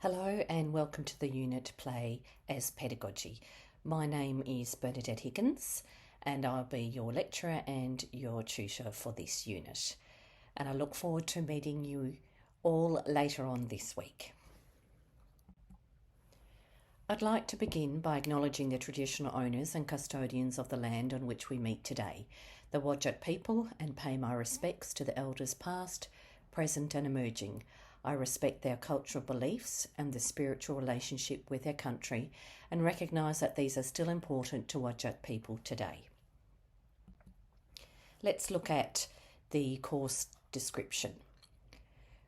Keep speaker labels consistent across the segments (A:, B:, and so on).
A: Hello and welcome to the unit Play as Pedagogy. My name is Bernadette Higgins and I'll be your lecturer and your tutor for this unit. And I look forward to meeting you all later on this week. I'd like to begin by acknowledging the traditional owners and custodians of the land on which we meet today, the Whadjuk people, and pay my respects to the elders past, present and emerging. I respect their cultural beliefs and the spiritual relationship with their country and recognise that these are still important to Whadjuk people today. Let's look at the course description.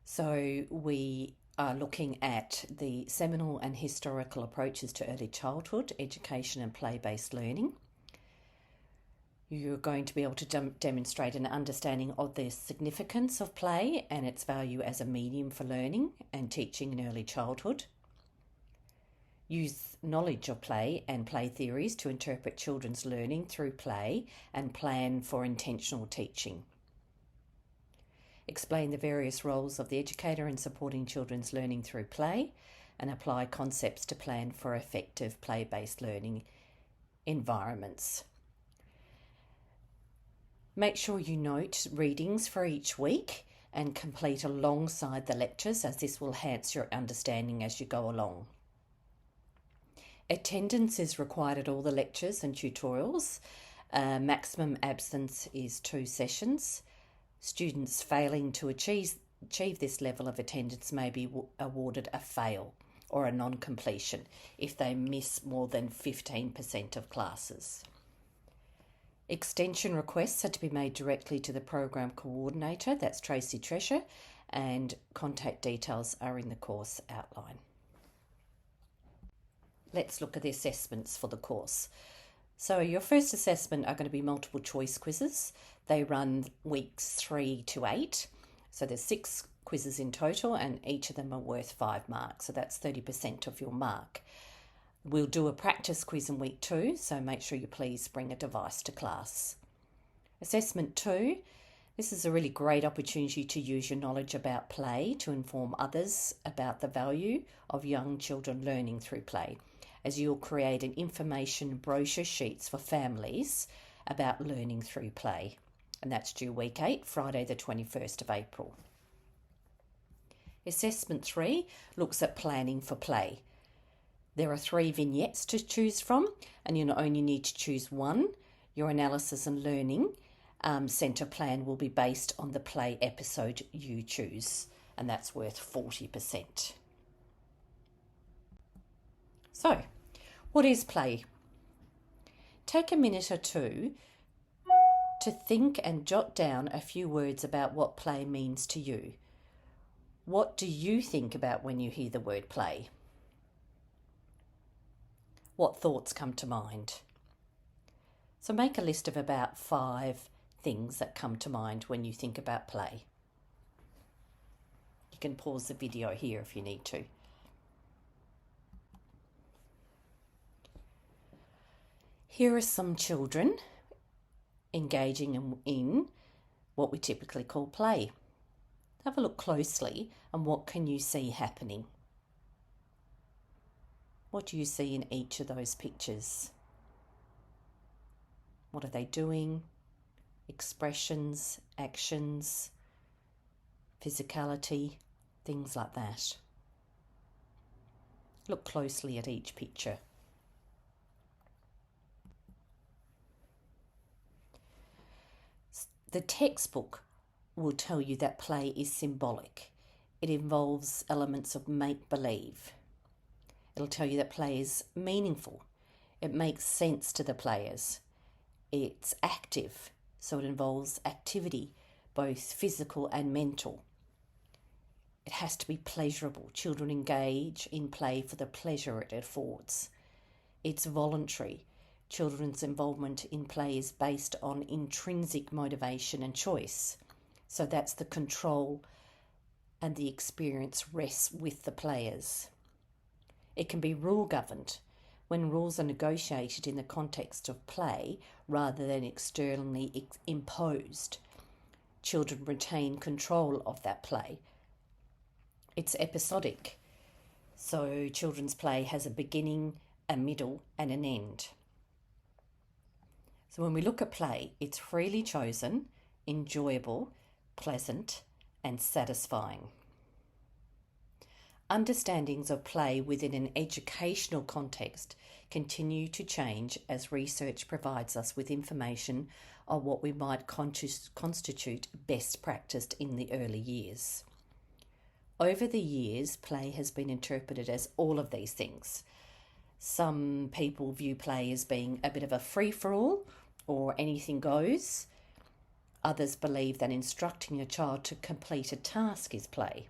A: So we are looking at the seminal and historical approaches to early childhood education and play-based learning. You're going to be able to demonstrate an understanding of the significance of play and its value as a medium for learning and teaching in early childhood. Use knowledge of play and play theories to interpret children's learning through play and plan for intentional teaching. Explain the various roles of the educator in supporting children's learning through play and apply concepts to plan for effective play-based learning environments. Make sure you note readings for each week and complete alongside the lectures, as this will enhance your understanding as you go along. Attendance is required at all the lectures and tutorials. Maximum absence is 2 sessions. Students failing to achieve this level of attendance may be awarded a fail or a non-completion if they miss more than 15% of classes. Extension requests are to be made directly to the program coordinator, that's Tracy Treasure, and contact details are in the course outline. Let's look at the assessments for the course. So your first assessment are going to be multiple choice quizzes. They run weeks 3 to 8. So there's 6 quizzes in total and each of them are worth 5 marks. So that's 30% of your mark. We'll do a practice quiz in week 2, so make sure you please bring a device to class. Assessment 2, this is a really great opportunity to use your knowledge about play to inform others about the value of young children learning through play, as you'll create an information brochure sheets for families about learning through play. And that's due week 8, Friday the 21st of April. Assessment 3 looks at planning for play. There are 3 vignettes to choose from, and you only need to choose one. Your analysis and learning centre plan will be based on the play episode you choose, and that's worth 40%. So, what is play? Take a minute or two to think and jot down a few words about what play means to you. What do you think about when you hear the word play? What thoughts come to mind? So make a list of about 5 things that come to mind when you think about play. You can pause the video here if you need to. Here are some children engaging in what we typically call play. Have a look closely and what can you see happening? What do you see in each of those pictures? What are they doing? Expressions, actions, physicality, things like that. Look closely at each picture. The textbook will tell you that play is symbolic. It involves elements of make-believe. It'll tell you that play is meaningful. It makes sense to the players. It's active, so it involves activity, both physical and mental. It has to be pleasurable. Children engage in play for the pleasure it affords. It's voluntary. Children's involvement in play is based on intrinsic motivation and choice. So that's the control and the experience rests with the players. It can be rule-governed, when rules are negotiated in the context of play rather than externally imposed. Children retain control of that play. It's episodic. So children's play has a beginning, a middle, and an end. So when we look at play, it's freely chosen, enjoyable, pleasant, and satisfying. Understandings of play within an educational context continue to change as research provides us with information on what we might constitute best practiced in the early years. Over the years, play has been interpreted as all of these things. Some people view play as being a bit of a free-for-all or anything goes. Others believe that instructing a child to complete a task is play.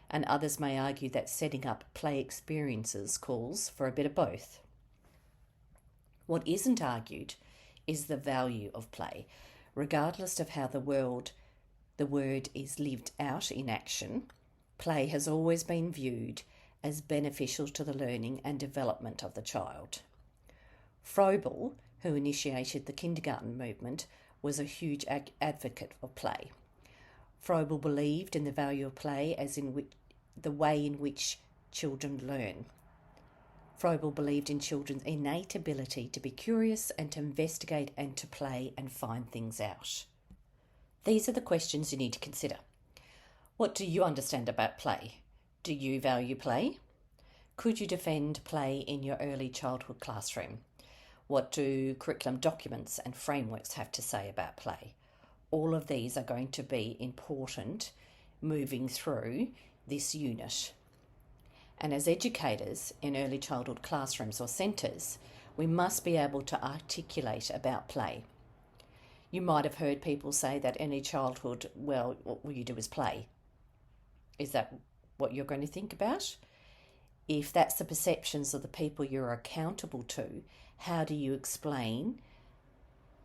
A: And others may argue that setting up play experiences calls for a bit of both. What isn't argued is the value of play, regardless of how the word is lived out in action. Play has always been viewed as beneficial to the learning and development of the child. Froebel, who initiated the kindergarten movement, was a huge advocate of play. Froebel believed in the value of play as in the way in which children learn. Froebel believed in children's innate ability to be curious and to investigate and to play and find things out. These are the questions you need to consider. What do you understand about play? Do you value play? Could you defend play in your early childhood classroom? What do curriculum documents and frameworks have to say about play? All of these are going to be important moving through this unit. And as educators in early childhood classrooms or centres, we must be able to articulate about play. You might have heard people say that early childhood, well, all you do is play. Is that what you're going to think about? If that's the perceptions of the people you're accountable to, how do you explain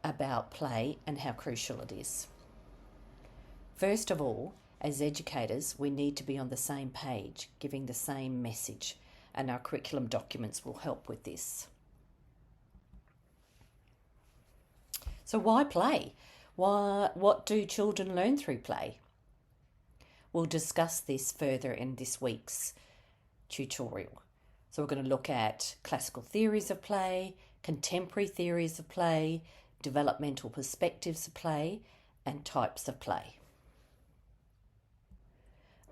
A: about play and how crucial it is? First of all, as educators, we need to be on the same page, giving the same message, and our curriculum documents will help with this. So why play? What do children learn through play? We'll discuss this further in this week's tutorial. So we're going to look at classical theories of play, contemporary theories of play, developmental perspectives of play, and types of play.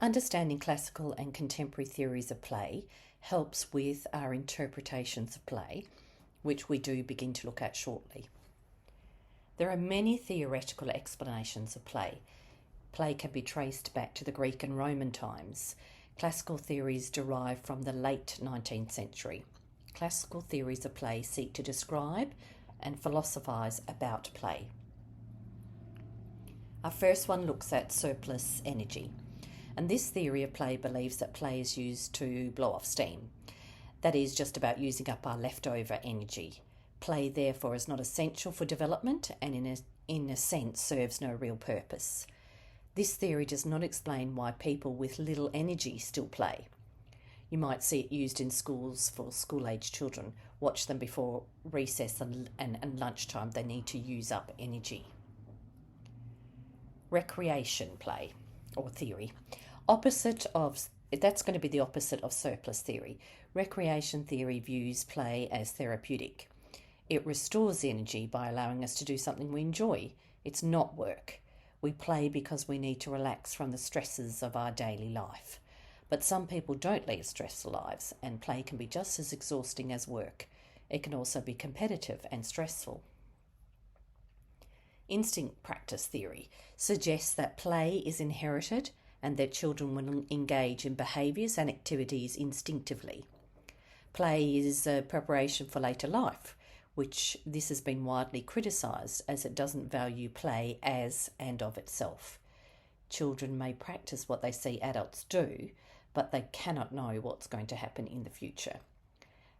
A: Understanding classical and contemporary theories of play helps with our interpretations of play, which we do begin to look at shortly. There are many theoretical explanations of play. Play can be traced back to the Greek and Roman times. Classical theories derive from the late 19th century. Classical theories of play seek to describe and philosophise about play. Our first one looks at surplus energy. And this theory of play believes that play is used to blow off steam. That is just about using up our leftover energy. Play, therefore, is not essential for development and in a sense serves no real purpose. This theory does not explain why people with little energy still play. You might see it used in schools for school-age children. Watch them before recess and lunchtime. They need to use up energy. Recreation play, or theory. That's going to be the opposite of surplus theory. Recreation theory views play as therapeutic. It restores energy by allowing us to do something we enjoy. It's not work. We play because we need to relax from the stresses of our daily life. But some people don't lead stressful lives, and play can be just as exhausting as work. It can also be competitive and stressful. Instinct practice theory suggests that play is inherited and that children will engage in behaviours and activities instinctively. Play is a preparation for later life, which this has been widely criticised as it doesn't value play as and of itself. Children may practice what they see adults do, but they cannot know what's going to happen in the future.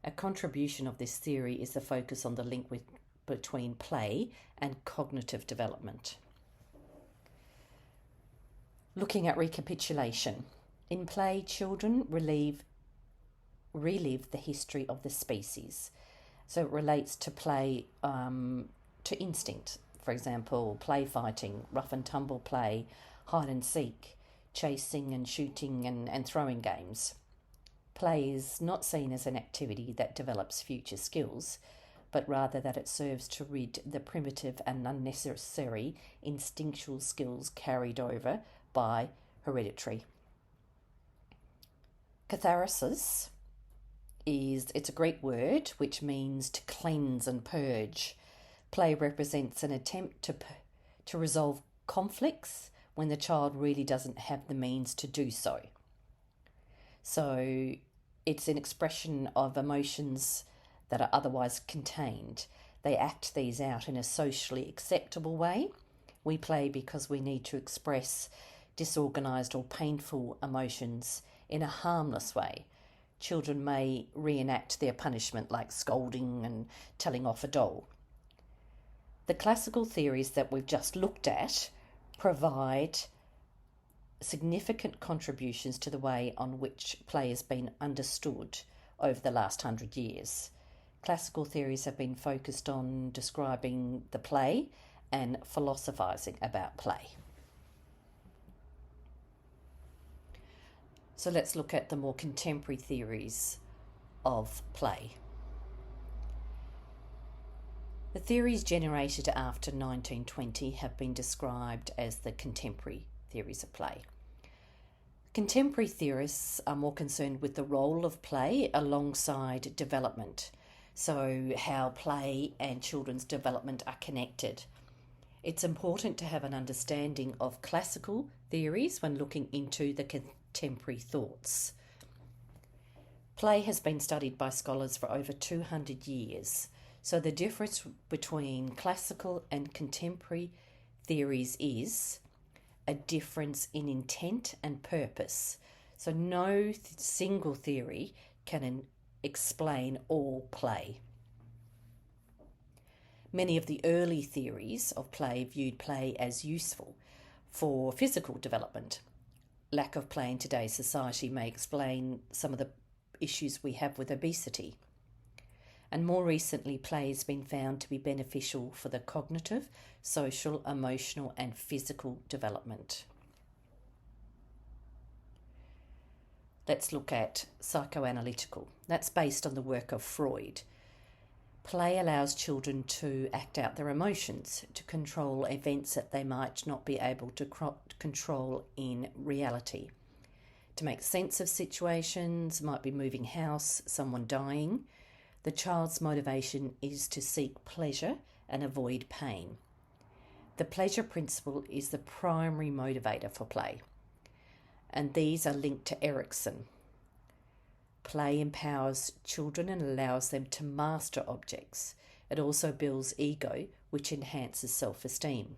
A: A contribution of this theory is the focus on the link between play and cognitive development. Looking at recapitulation. In play, children relive the history of the species. So it relates to play, to instinct. For example, play fighting, rough and tumble play, hide and seek, chasing and shooting and throwing games. Play is not seen as an activity that develops future skills, but rather that it serves to rid the primitive and unnecessary instinctual skills carried over by heredity. Catharsis it's a Greek word which means to cleanse and purge. Play represents an attempt to resolve conflicts when the child really doesn't have the means to do so. So it's an expression of emotions that are otherwise contained. They act these out in a socially acceptable way. We play because we need to express disorganised or painful emotions in a harmless way. Children may reenact their punishment, like scolding and telling off a doll. The classical theories that we've just looked at provide significant contributions to the way on which play has been understood over the last 100 years. Classical theories have been focused on describing the play and philosophising about play. So let's look at the more contemporary theories of play. The theories generated after 1920 have been described as the contemporary theories of play. Contemporary theorists are more concerned with the role of play alongside development, so how play and children's development are connected. It's important to have an understanding of classical theories when looking into the contemporary thoughts. Play has been studied by scholars for over 200 years, so the difference between classical and contemporary theories is a difference in intent and purpose. So no single theory can explain all play. Many of the early theories of play viewed play as useful for physical development. Lack of play in today's society may explain some of the issues we have with obesity. And more recently, play has been found to be beneficial for the cognitive, social, emotional, and physical development. Let's look at psychoanalytical. That's based on the work of Freud. Play allows children to act out their emotions, to control events that they might not be able to control in reality. To make sense of situations, might be moving house, someone dying. The child's motivation is to seek pleasure and avoid pain. The pleasure principle is the primary motivator for play, and these are linked to Erikson. Play empowers children and allows them to master objects. It also builds ego, which enhances self-esteem.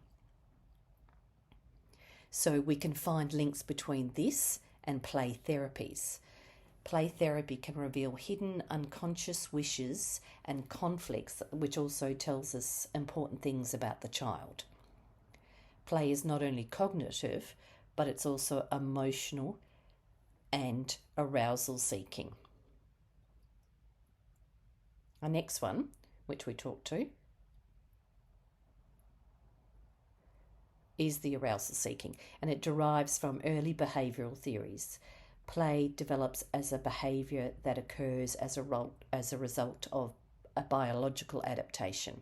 A: So we can find links between this and play therapies. Play therapy can reveal hidden unconscious wishes and conflicts, which also tells us important things about the child. Play is not only cognitive, but it's also emotional and arousal seeking. Our next one, which we talked to, is the arousal seeking, and it derives from early behavioural theories. Play develops as a behaviour that occurs as a result of a biological adaptation.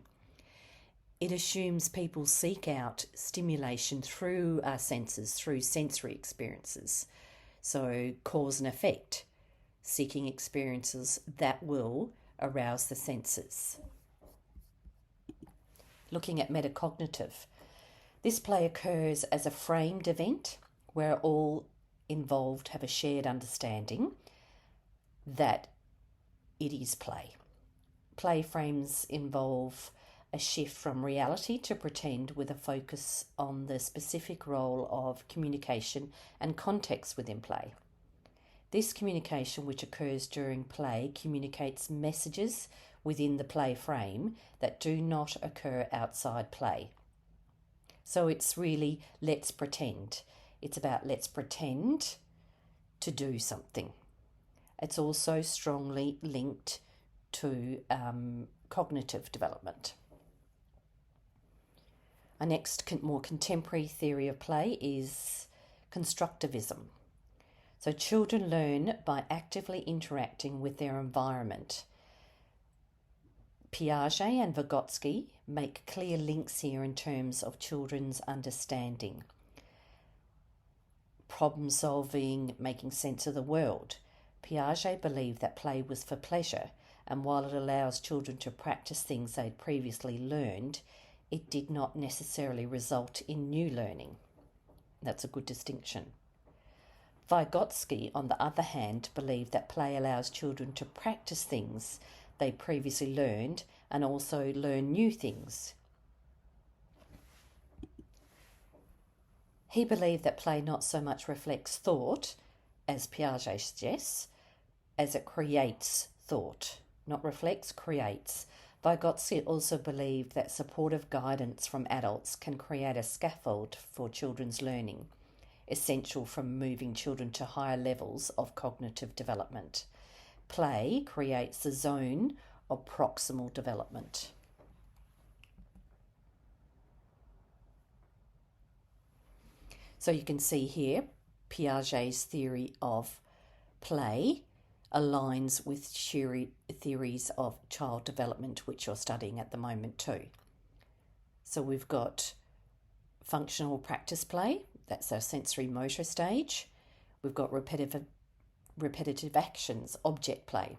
A: It assumes people seek out stimulation through our senses, through sensory experiences. So cause and effect, seeking experiences that will arouse the senses. Looking at metacognitive, this play occurs as a framed event where all involved have a shared understanding that it is play. Play frames involve a shift from reality to pretend with a focus on the specific role of communication and context within play. This communication, which occurs during play, communicates messages within the play frame that do not occur outside play. So it's really let's pretend. It's about let's pretend to do something. It's also strongly linked to cognitive development. Our next more contemporary theory of play is constructivism. So children learn by actively interacting with their environment. Piaget and Vygotsky make clear links here in terms of children's understanding, problem solving, making sense of the world. Piaget believed that play was for pleasure, and while it allows children to practice things they'd previously learned, it did not necessarily result in new learning. That's a good distinction. Vygotsky, on the other hand, believed that play allows children to practice things they previously learned and also learn new things. He believed that play not so much reflects thought, as Piaget suggests, as it creates thought. Not reflects, creates. Vygotsky also believed that supportive guidance from adults can create a scaffold for children's learning, essential for moving children to higher levels of cognitive development. Play creates the zone of proximal development. So you can see here, Piaget's theory of play aligns with theories of child development, which you're studying at the moment too. So we've got functional practice play, that's our sensory motor stage. We've got repetitive actions, object play.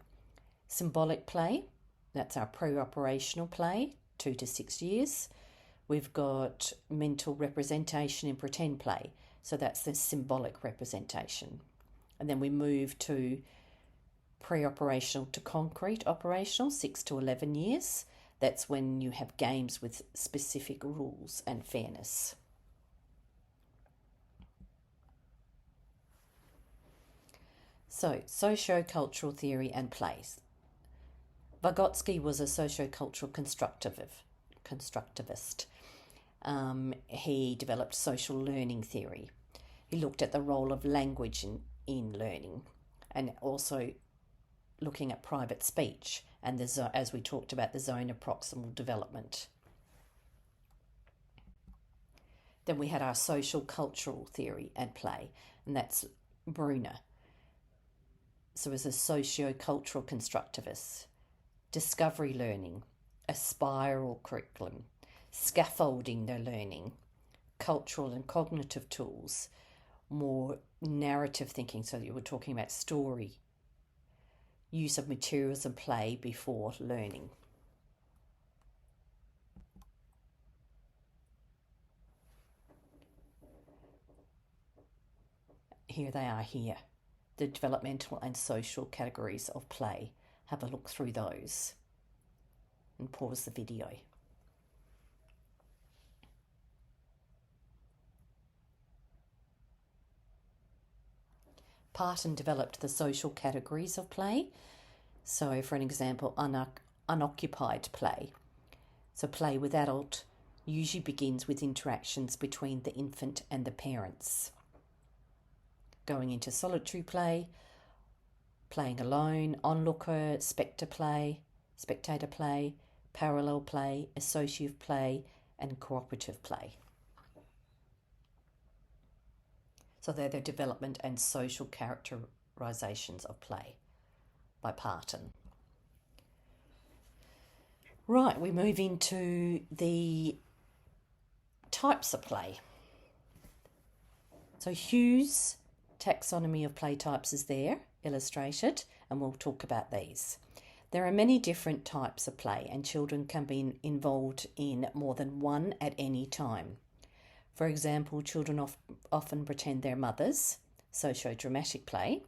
A: Symbolic play, that's our pre-operational play, 2 to 6 years. We've got mental representation and pretend play, so that's the symbolic representation. And then we move to pre-operational to concrete operational, 6 to 11 years. That's when you have games with specific rules and fairness. So, socio-cultural theory and plays. Vygotsky was a socio-cultural constructivist. He developed social learning theory. He looked at the role of language in learning, and also looking at private speech and as we talked about, the zone of proximal development. Then we had our social cultural theory and play, and that's Bruner. So as a socio-cultural constructivist, discovery learning, a spiral curriculum, scaffolding their learning, cultural and cognitive tools, more narrative thinking, so that you were talking about story, use of materials and play before learning. Here they are here, the developmental and social categories of play. Have a look through those and pause the video. Parton developed the social categories of play. So for an example, unoccupied play. So play with adult usually begins with interactions between the infant and the parents. Going into solitary play, playing alone, onlooker, spectator play, parallel play, associative play, and cooperative play. So they're the development and social characterizations of play by Parton. Right, we move into the types of play. So Hughes' taxonomy of play types is there, illustrated, and we'll talk about these. There are many different types of play, and children can be involved in more than one at any time. For example, children often pretend they're mothers, socio-dramatic play,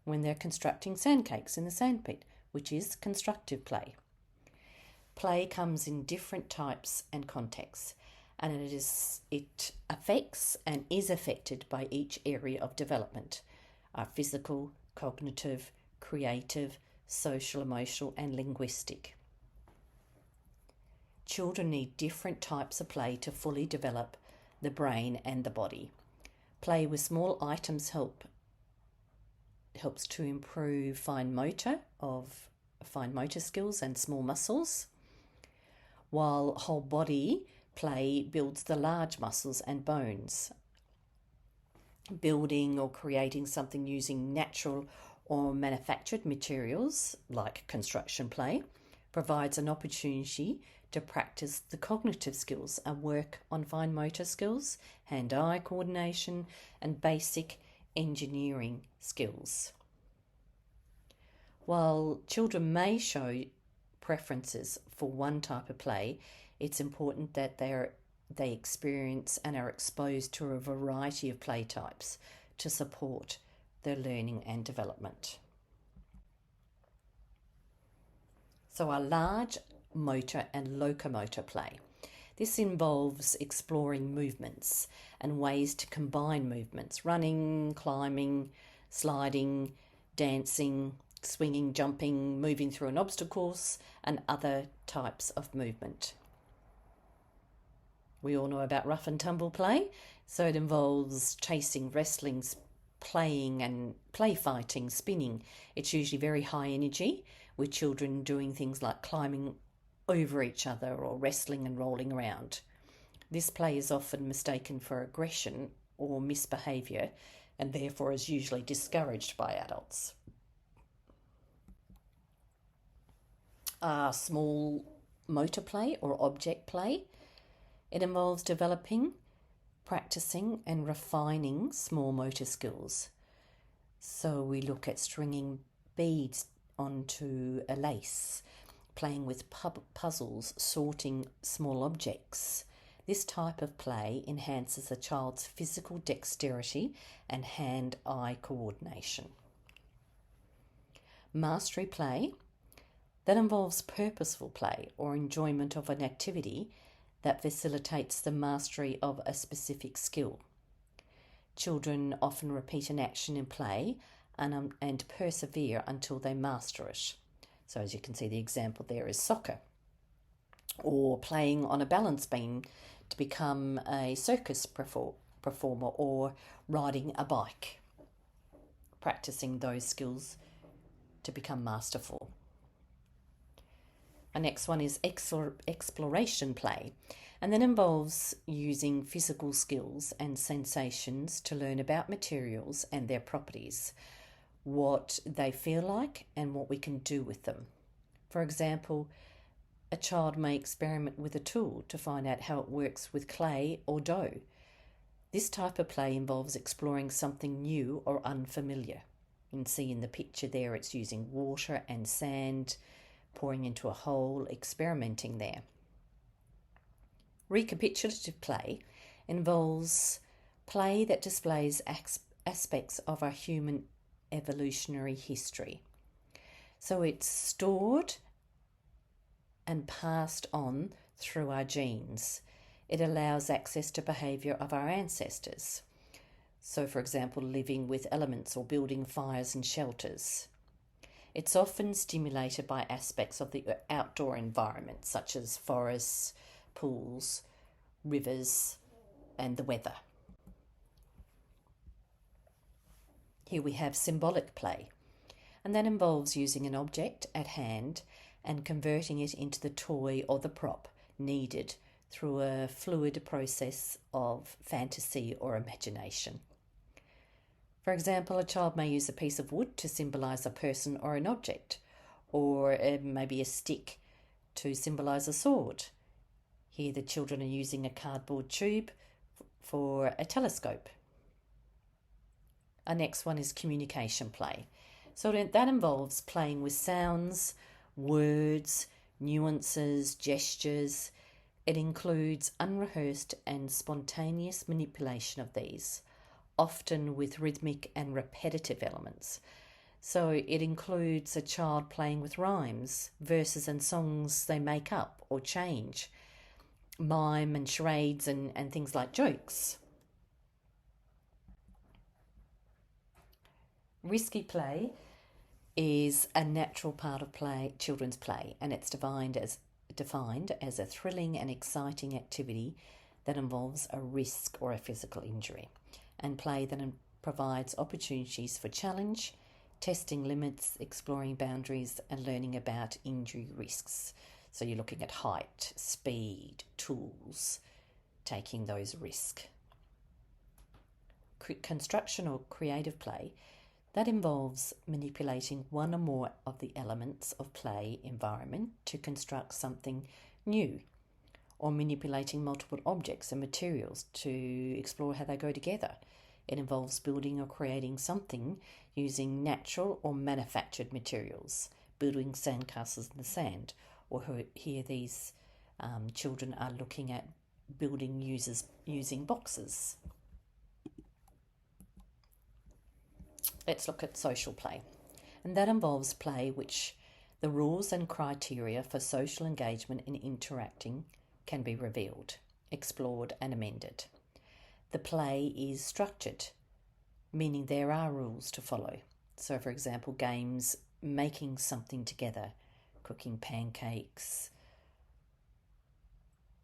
A: when they're constructing sandcakes in the sandpit, which is constructive play. Play comes in different types and contexts, and it affects and is affected by each area of development: our physical, cognitive, creative, social, emotional, and linguistic. Children need different types of play to fully develop the brain and the body. Play with small items helps to improve fine motor skills and small muscles, while whole body play builds the large muscles and bones. building or creating something using natural or manufactured materials, like construction play, provides an opportunity to practice the cognitive skills and work on fine motor skills, hand-eye coordination, and basic engineering skills. While children may show preferences for one type of play, it's important that they experience and are exposed to a variety of play types to support their learning and development. So our large motor and locomotor play. This involves exploring movements and ways to combine movements: running, climbing, sliding, dancing, swinging, jumping, moving through an obstacle course, and other types of movement. We all know about rough and tumble play, so it involves chasing, wrestling, playing and play fighting, spinning. It's usually very high energy, with children doing things like climbing over each other or wrestling and rolling around. This play is often mistaken for aggression or misbehaviour, and therefore is usually discouraged by adults. Small motor play or object play. It involves developing, practicing and refining small motor skills. So we look at stringing beads onto a lace, playing with puzzles, sorting small objects. This type of play enhances a child's physical dexterity and hand-eye coordination. Mastery play. That involves purposeful play or enjoyment of an activity that facilitates the mastery of a specific skill. Children often repeat an action in play and persevere until they master it. So as you can see, the example there is soccer, or playing on a balance beam to become a circus performer, or riding a bike, practicing those skills to become masterful. Our next one is exploration play, and that involves using physical skills and sensations to learn about materials and their properties, what they feel like and what we can do with them. For example, a child may experiment with a tool to find out how it works with clay or dough. This type of play involves exploring something new or unfamiliar. You can see in the picture there it's using water and sand, pouring into a hole, experimenting there. Recapitulative play involves play that displays aspects of our human evolutionary history. So it's stored and passed on through our genes. It allows access to behaviour of our ancestors. So, for example, living with elements or building fires and shelters. It's often stimulated by aspects of the outdoor environment, such as forests, pools, rivers, and the weather. Here we have symbolic play, and that involves using an object at hand and converting it into the toy or the prop needed through a fluid process of fantasy or imagination. For example, a child may use a piece of wood to symbolise a person or an object, or maybe a stick to symbolise a sword. Here the children are using a cardboard tube for a telescope. Our next one is communication play. So that involves playing with sounds, words, nuances, gestures. It includes unrehearsed and spontaneous manipulation of these, often with rhythmic and repetitive elements. So it includes a child playing with rhymes, verses and songs they make up or change, mime and charades and things like jokes. Risky play is a natural part of children's play, and it's defined as a thrilling and exciting activity that involves a risk or a physical injury, and play that provides opportunities for challenge, testing limits, exploring boundaries, and learning about injury risks. So you're looking at height, speed, tools, taking those risks. construction or creative play, that involves manipulating one or more of the elements of play environment to construct something new, or manipulating multiple objects and materials to explore how they go together. It involves building or creating something using natural or manufactured materials, building sandcastles in the sand, or here these children are looking at building using boxes. Let's look at social play. And that involves play which the rules and criteria for social engagement and interacting can be revealed, explored and amended. The play is structured, meaning there are rules to follow. So for example, games making something together, cooking pancakes,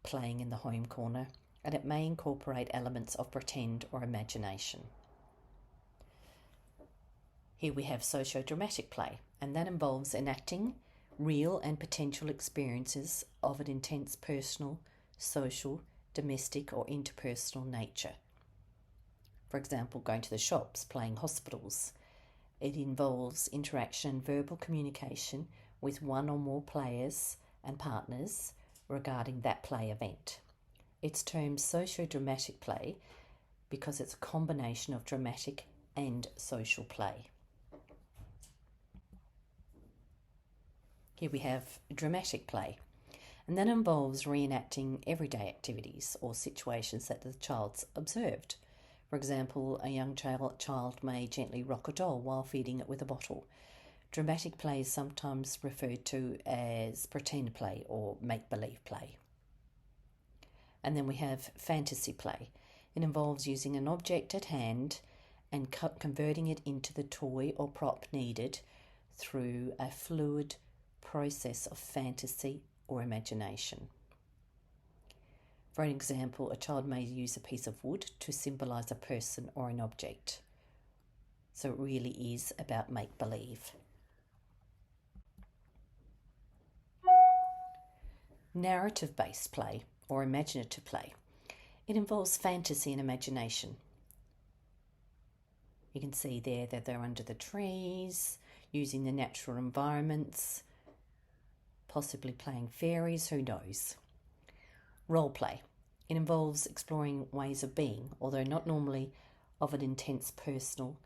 A: playing in the home corner, and it may incorporate elements of pretend or imagination. Here we have socio-dramatic play, and that involves enacting real and potential experiences of an intense personal, social, domestic or interpersonal nature. For example, going to the shops, playing hospitals. It involves interaction and verbal communication with one or more players and partners regarding that play event. It's termed socio-dramatic play because it's a combination of dramatic and social play. Here we have dramatic play, and that involves reenacting everyday activities or situations that the child's observed. For example, a young child may gently rock a doll while feeding it with a bottle. Dramatic play is sometimes referred to as pretend play or make-believe play. And then we have fantasy play. It involves using an object at hand and converting it into the toy or prop needed through a fluid process of fantasy or imagination. For an example, a child may use a piece of wood to symbolise a person or an object. So it really is about make-believe. Narrative-based play or imaginative play. It involves fantasy and imagination. You can see there that they're under the trees, using the natural environments, possibly playing fairies, who knows. Role play. It involves exploring ways of being, although not normally of an intense personal,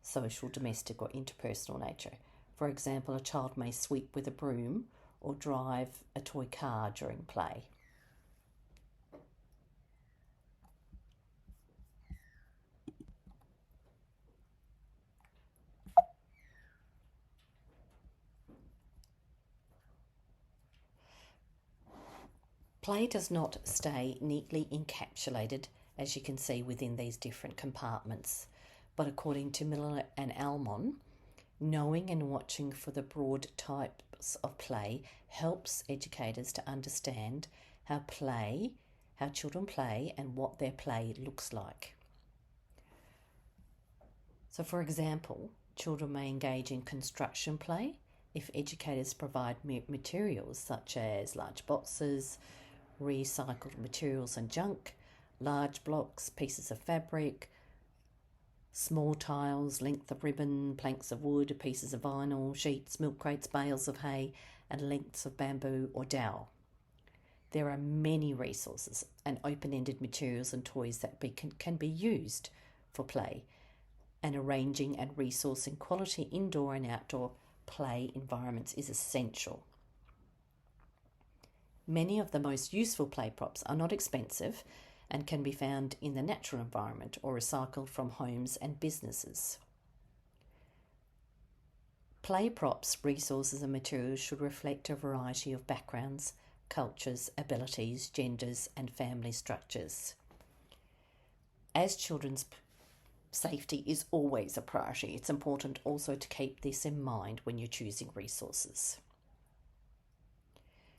A: social, domestic or interpersonal nature. For example, a child may sweep with a broom or drive a toy car during play. Play does not stay neatly encapsulated, as you can see within these different compartments, but according to Miller and Almond, knowing and watching for the broad types of play helps educators to understand how children play and what their play looks like. So for example, children may engage in construction play if educators provide materials such as large boxes, recycled materials and junk, large blocks, pieces of fabric, small tiles, length of ribbon, planks of wood, pieces of vinyl, sheets, milk crates, bales of hay, and lengths of bamboo or dowel. There are many resources and open-ended materials and toys that can be used for play, and arranging and resourcing quality indoor and outdoor play environments is essential. Many of the most useful play props are not expensive and can be found in the natural environment or recycled from homes and businesses. Play props, resources and materials should reflect a variety of backgrounds, cultures, abilities, genders and family structures. As children's safety is always a priority, it's important also to keep this in mind when you're choosing resources.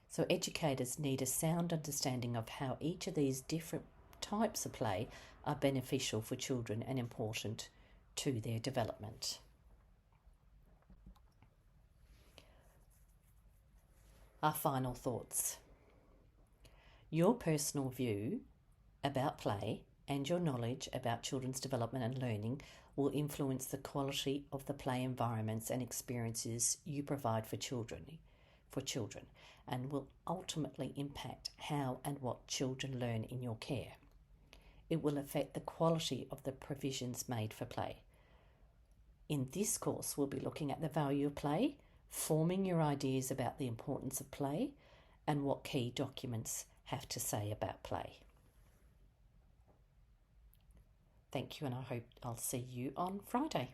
A: So educators need a sound understanding of how each of these different types of play are beneficial for children and important to their development. Our final thoughts. Your personal view about play and your knowledge about children's development and learning will influence the quality of the play environments and experiences you provide for children, and will ultimately impact how and what children learn in your care. It will affect the quality of the provisions made for play. In this course, we'll be looking at the value of play, forming your ideas about the importance of play, and what key documents have to say about play. Thank you, and I hope I'll see you on Friday.